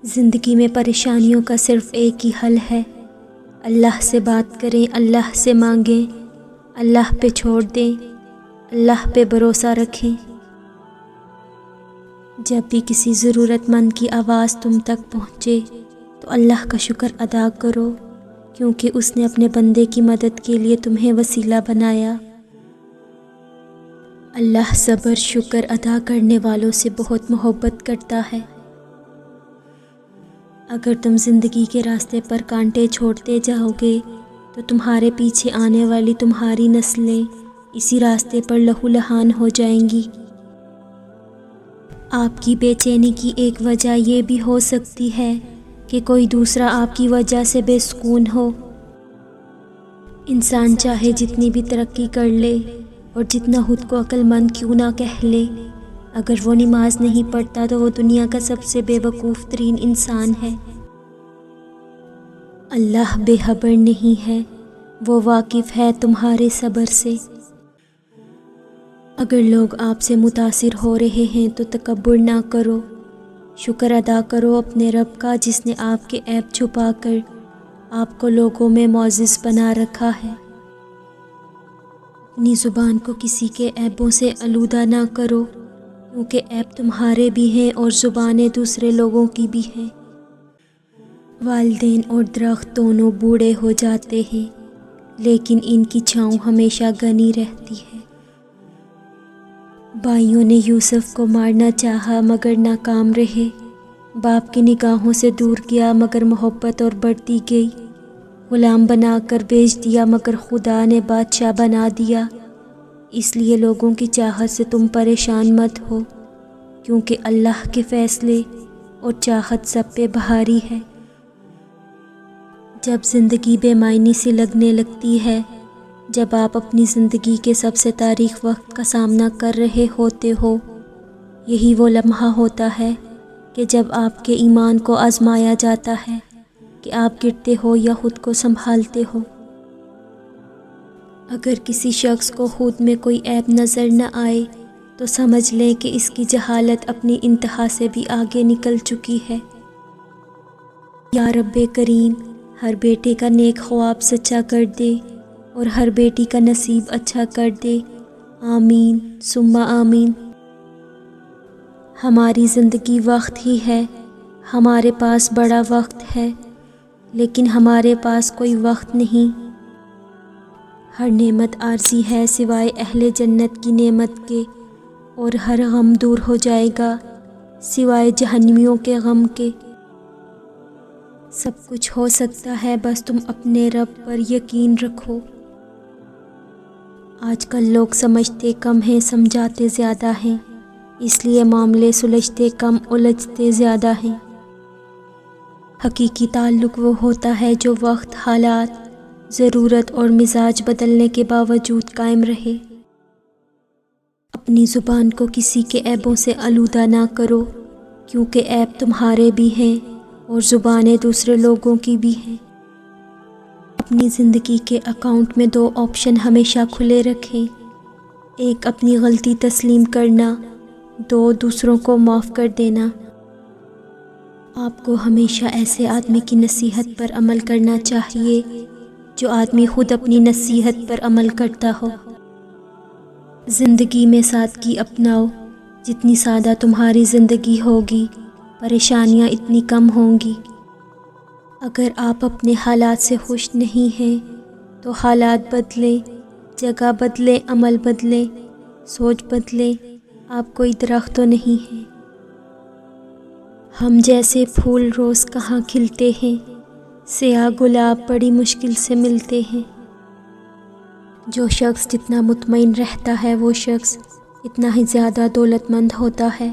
زندگی میں پریشانیوں کا صرف ایک ہی حل ہے، اللہ سے بات کریں، اللہ سے مانگیں، اللہ پہ چھوڑ دیں، اللہ پہ بھروسہ رکھیں۔ جب بھی کسی ضرورت مند کی آواز تم تک پہنچے تو اللہ کا شکر ادا کرو، کیونکہ اس نے اپنے بندے کی مدد کے لیے تمہیں وسیلہ بنایا۔ اللہ صبر شکر ادا کرنے والوں سے بہت محبت کرتا ہے۔ اگر تم زندگی کے راستے پر کانٹے چھوڑتے جاؤ گے تو تمہارے پیچھے آنے والی تمہاری نسلیں اسی راستے پر لہو لہان ہو جائیں گی۔ آپ کی بے چینی کی ایک وجہ یہ بھی ہو سکتی ہے کہ کوئی دوسرا آپ کی وجہ سے بے سکون ہو۔ انسان چاہے جتنی بھی ترقی کر لے اور جتنا خود کو عقل مند کیوں نہ کہہ لے، اگر وہ نماز نہیں پڑھتا تو وہ دنیا کا سب سے بے وقوف ترین انسان ہے۔ اللہ بے خبر نہیں ہے، وہ واقف ہے تمہارے صبر سے۔ اگر لوگ آپ سے متاثر ہو رہے ہیں تو تکبر نہ کرو، شکر ادا کرو اپنے رب کا جس نے آپ کے عیب چھپا کر آپ کو لوگوں میں معزز بنا رکھا ہے۔ اپنی زبان کو کسی کے عیبوں سے آلودہ نہ کرو، کیونکہ عیب تمہارے بھی ہیں اور زبانیں دوسرے لوگوں کی بھی ہیں۔ والدین اور درخت دونوں بوڑھے ہو جاتے ہیں، لیکن ان کی چھاؤں ہمیشہ گھنی رہتی ہے۔ بھائیوں نے یوسف کو مارنا چاہا مگر ناکام رہے، باپ کی نگاہوں سے دور کیا مگر محبت اور بڑھتی گئی، غلام بنا کر بیچ دیا مگر خدا نے بادشاہ بنا دیا۔ اس لیے لوگوں کی چاہت سے تم پریشان مت ہو، کیونکہ اللہ کے فیصلے اور چاہت سب پہ بھاری ہے۔ جب زندگی بے معنی سی لگنے لگتی ہے، جب آپ اپنی زندگی کے سب سے تاریک وقت کا سامنا کر رہے ہوتے ہو، یہی وہ لمحہ ہوتا ہے کہ جب آپ کے ایمان کو آزمایا جاتا ہے کہ آپ گرتے ہو یا خود کو سنبھالتے ہو۔ اگر کسی شخص کو خود میں کوئی عیب نظر نہ آئے تو سمجھ لیں کہ اس کی جہالت اپنی انتہا سے بھی آگے نکل چکی ہے۔ یا رب کریم ہر بیٹے کا نیک خواب سچا کر دے اور ہر بیٹی کا نصیب اچھا کر دے، آمین ثم آمین۔ ہماری زندگی وقت ہی ہے، ہمارے پاس بڑا وقت ہے، لیکن ہمارے پاس کوئی وقت نہیں۔ ہر نعمت عارضی ہے سوائے اہل جنت کی نعمت کے، اور ہر غم دور ہو جائے گا سوائے جہنمیوں کے غم کے۔ سب کچھ ہو سکتا ہے، بس تم اپنے رب پر یقین رکھو۔ آج کل لوگ سمجھتے کم ہیں، سمجھاتے زیادہ ہیں، اس لیے معاملے سلجھتے کم الجھتے زیادہ ہیں۔ حقیقی تعلق وہ ہوتا ہے جو وقت، حالات، ضرورت اور مزاج بدلنے کے باوجود قائم رہے۔ اپنی زبان کو کسی کے عیبوں سے آلودہ نہ کرو، کیونکہ عیب تمہارے بھی ہیں اور زبانیں دوسرے لوگوں کی بھی ہیں۔ اپنی زندگی کے اکاؤنٹ میں 2 آپشن ہمیشہ کھلے رکھیں، ایک اپنی غلطی تسلیم کرنا، 2 دوسروں کو معاف کر دینا۔ آپ کو ہمیشہ ایسے آدمی کی نصیحت پر عمل کرنا چاہیے جو آدمی خود اپنی نصیحت پر عمل کرتا ہو۔ زندگی میں سادگی اپناؤ، جتنی سادہ تمہاری زندگی ہوگی پریشانیاں اتنی کم ہوں گی۔ اگر آپ اپنے حالات سے خوش نہیں ہیں تو حالات بدلیں، جگہ بدلیں، عمل بدلیں، سوچ بدلیں، آپ کوئی درخت تو نہیں ہیں۔ ہم جیسے پھول روز کہاں کھلتے ہیں، سیاہ گلاب بڑی مشکل سے ملتے ہیں۔ جو شخص جتنا مطمئن رہتا ہے وہ شخص اتنا ہی زیادہ دولت مند ہوتا ہے،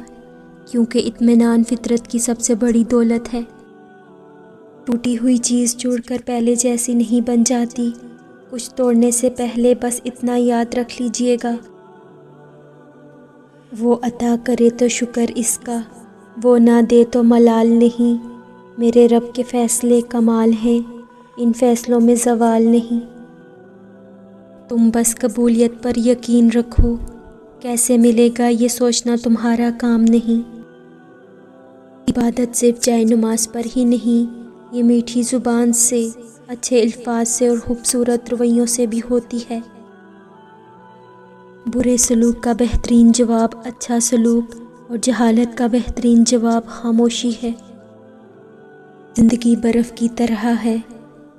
کیونکہ اطمینان فطرت کی سب سے بڑی دولت ہے۔ ٹوٹی ہوئی چیز جوڑ کر پہلے جیسی نہیں بن جاتی، کچھ توڑنے سے پہلے بس اتنا یاد رکھ لیجئے گا، وہ عطا کرے تو شکر اس کا، وہ نہ دے تو ملال نہیں۔ میرے رب کے فیصلے کمال ہیں، ان فیصلوں میں زوال نہیں۔ تم بس قبولیت پر یقین رکھو، کیسے ملے گا یہ سوچنا تمہارا کام نہیں۔ عبادت صرف جائے نماز پر ہی نہیں، یہ میٹھی زبان سے، اچھے الفاظ سے اور خوبصورت رویوں سے بھی ہوتی ہے۔ برے سلوک کا بہترین جواب اچھا سلوک اور جہالت کا بہترین جواب خاموشی ہے۔ زندگی برف کی طرح ہے،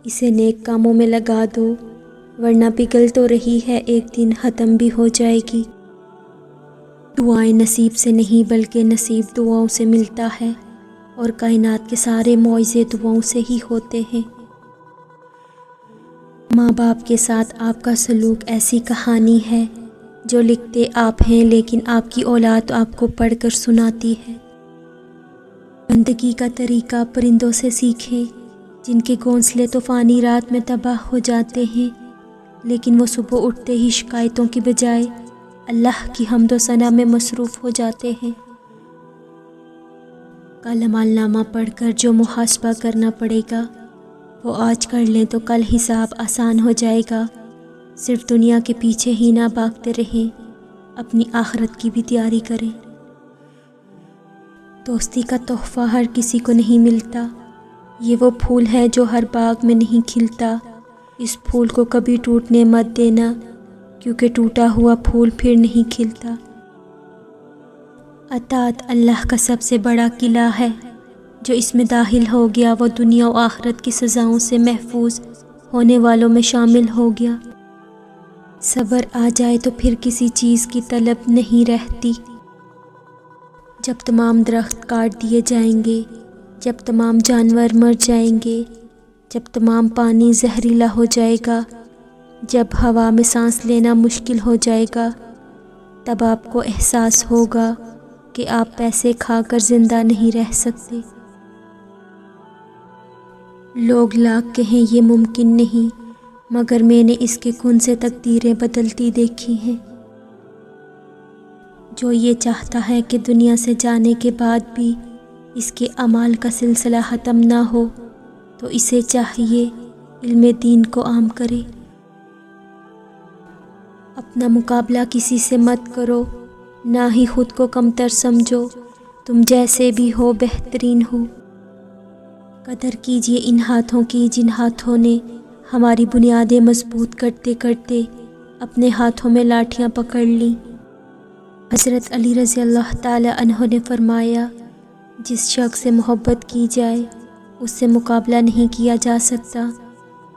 اسے نیک کاموں میں لگا دو، ورنہ پگھل تو رہی ہے، ایک دن ختم بھی ہو جائے گی۔ دعائیں نصیب سے نہیں بلکہ نصیب دعاؤں سے ملتا ہے، اور کائنات کے سارے معجزے دعاؤں سے ہی ہوتے ہیں۔ ماں باپ کے ساتھ آپ کا سلوک ایسی کہانی ہے جو لکھتے آپ ہیں لیکن آپ کی اولاد آپ کو پڑھ کر سناتی ہے۔ بندگی کا طریقہ پرندوں سے سیکھیں، جن کے گھونسلے طوفانی رات میں تباہ ہو جاتے ہیں، لیکن وہ صبح اٹھتے ہی شکایتوں کی بجائے اللہ کی حمد و ثنا میں مصروف ہو جاتے ہیں۔ کل اعمال نامہ پڑھ کر جو محاسبہ کرنا پڑے گا وہ آج کر لیں تو کل حساب آسان ہو جائے گا۔ صرف دنیا کے پیچھے ہی نہ بھاگتے رہیں، اپنی آخرت کی بھی تیاری کریں۔ دوستی کا تحفہ ہر کسی کو نہیں ملتا، یہ وہ پھول ہے جو ہر باغ میں نہیں کھلتا، اس پھول کو کبھی ٹوٹنے مت دینا، کیونکہ ٹوٹا ہوا پھول پھر نہیں کھلتا۔ اطاعت اللہ کا سب سے بڑا قلعہ ہے، جو اس میں داخل ہو گیا وہ دنیا و آخرت کی سزاؤں سے محفوظ ہونے والوں میں شامل ہو گیا۔ صبر آ جائے تو پھر کسی چیز کی طلب نہیں رہتی۔ جب تمام درخت کاٹ دیے جائیں گے، جب تمام جانور مر جائیں گے، جب تمام پانی زہریلا ہو جائے گا، جب ہوا میں سانس لینا مشکل ہو جائے گا، تب آپ کو احساس ہوگا کہ آپ پیسے کھا کر زندہ نہیں رہ سکتے۔ لوگ لاکھ کہیں یہ ممکن نہیں، مگر میں نے اس کے کن سے تقدیریں بدلتی دیکھی ہیں۔ جو یہ چاہتا ہے کہ دنیا سے جانے کے بعد بھی اس کے اعمال کا سلسلہ ختم نہ ہو، تو اسے چاہیے علم دین کو عام کرے۔ اپنا مقابلہ کسی سے مت کرو، نہ ہی خود کو کمتر سمجھو، تم جیسے بھی ہو بہترین ہو۔ قدر کیجیے ان ہاتھوں کی جن ہاتھوں نے ہماری بنیادیں مضبوط کرتے کرتے اپنے ہاتھوں میں لاٹھیاں پکڑ لیں۔ حضرت علی رضی اللہ تعالی عنہ نے فرمایا، جس شخص سے محبت کی جائے اس سے مقابلہ نہیں کیا جا سکتا۔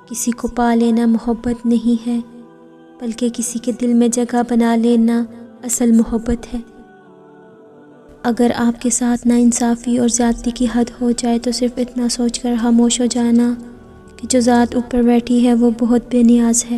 کسی کو پا لینا محبت نہیں ہے، بلکہ کسی کے دل میں جگہ بنا لینا اصل محبت ہے۔ اگر آپ کے ساتھ ناانصافی اور زیادتی کی حد ہو جائے تو صرف اتنا سوچ کر خاموش ہو جانا کہ جو ذات اوپر بیٹھی ہے وہ بہت بے نیاز ہے۔